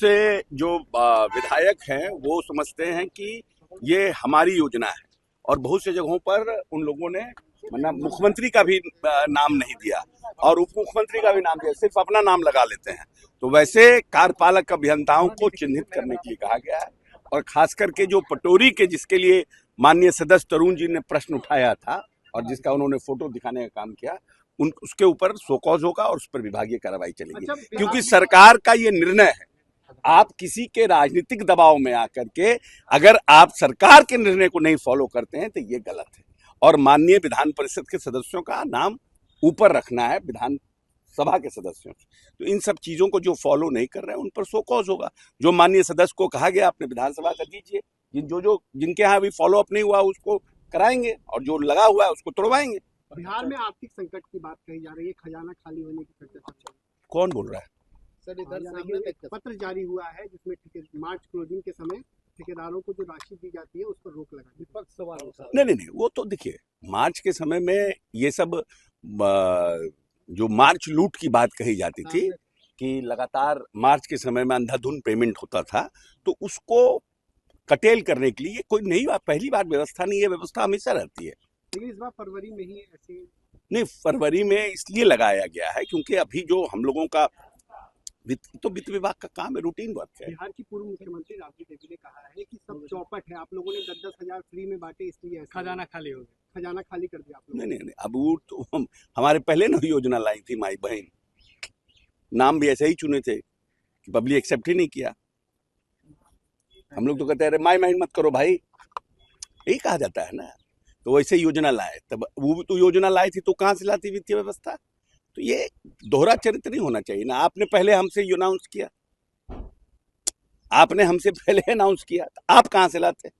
से जो विधायक हैं वो समझते हैं कि ये हमारी योजना है, और बहुत से जगहों पर उन लोगों ने मतलब मुख्यमंत्री का भी नाम नहीं दिया और उप मुख्यमंत्री का भी नाम दिया, सिर्फ अपना नाम लगा लेते हैं। तो वैसे कार्यपालक अभियंताओं को चिन्हित करने के लिए कहा गया है, और खास करके जो पटोरी के जिसके लिए माननीय सदस्य तरुण जी ने प्रश्न उठाया था और जिसका उन्होंने फोटो दिखाने का काम किया, उसके ऊपर शोकॉज होगा और उस पर विभागीय कार्रवाई चलेगी। क्योंकि सरकार का ये निर्णय है, आप किसी के राजनीतिक दबाव में आकर के अगर आप सरकार के निर्णय को नहीं फॉलो करते हैं तो ये गलत है। और माननीय विधान परिषद के सदस्यों का नाम ऊपर रखना है विधान सभा के सदस्यों, तो इन सब चीजों को जो फॉलो नहीं कर रहे हैं उन पर शो कॉज होगा। जो माननीय सदस्य को कहा गया अपने विधानसभा का दीजिए, जिनके यहाँ अभी फॉलो अप नहीं हुआ उसको कराएंगे और जो लगा हुआ है उसको तोड़वाएंगे। बिहार में आर्थिक संकट की बात कही जा रही है, खजाना खाली होने की चर्चा। कौन बोल रहा है? सर, इधर पत्र जारी हुआ है जिसमें मार्च क्लोजिंग के समय ठेकेदारों को जो राशि दी जाती है उस पर रोक लगा। विपक्ष सवाल नहीं, वो तो देखिए मार्च के समय में ये सब जो मार्च लूट की बात कही जाती थी कि लगातार मार्च के समय में अंधाधुन पेमेंट होता था, तो उसको कटेल करने के लिए कोई नई बात, पहली बार व्यवस्था नहीं है, व्यवस्था हमेशा रहती है। लेकिन इस बार फरवरी में ही ऐसे नहीं, फरवरी में इसलिए लगाया गया है क्योंकि अभी जो हम लोगों का वित्त विभाग का काम है, रूटीन वर्क है। बिहार की पूर्व मुख्यमंत्री राबड़ी देवी ने कहा है कि सब चौपट है, आप लोगों ने 10-10 हजार फ्री में बांटे इसलिए खजाना खाली हो गया, खजाना खाली कर दिया आप लोगों ने। नहीं, अब वो तो हमारे पहले ना योजना लाई थी माई बहन, नाम भी ऐसे ही चुने थे कि पब्लिक एक्सेप्ट ही नहीं किया। हम लोग तो कहते हैं माई बहन मत करो भाई, यही कहा जाता है ना। तो वैसे योजना लाए, तब वो तो योजना लाई थी तो कहाँ से लाती वित्तीय व्यवस्था? तो ये दोहरा चरित्र नहीं होना चाहिए ना। आपने पहले हमसे अनाउंस किया, आपने हमसे पहले अनाउंस किया, तो आप कहाँ से लाते?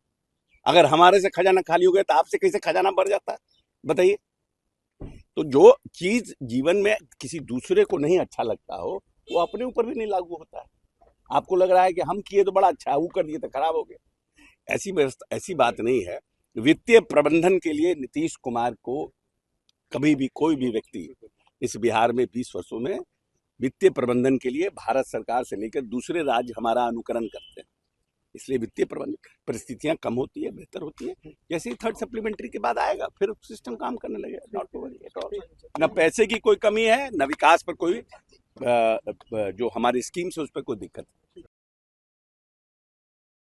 अगर हमारे से खजाना खाली हो गया तो आपसे कैसे खजाना बढ़ जाता, बताइए। तो जो चीज जीवन में किसी दूसरे को नहीं अच्छा लगता हो वो अपने ऊपर भी नहीं लागू होता है। आपको लग रहा है कि हम किए तो बड़ा अच्छा है, वो कर दिए तो खराब हो गया, ऐसी बात नहीं है। वित्तीय प्रबंधन के लिए नीतीश कुमार को कभी भी कोई भी व्यक्ति इस बिहार में 20 वर्षों में वित्तीय प्रबंधन के लिए भारत सरकार से लेकर दूसरे राज्य हमारा अनुकरण करते हैं, इसलिए वित्तीय प्रबंधन परिस्थितियां कम होती है, बेहतर होती है। जैसे ही थर्ड सप्लीमेंट्री के बाद आएगा फिर सिस्टम काम करने लगेगा। नॉट टू वरी, न पैसे की कोई कमी है, न विकास पर कोई जो हमारी स्कीम्स है उस पर कोई दिक्कत है।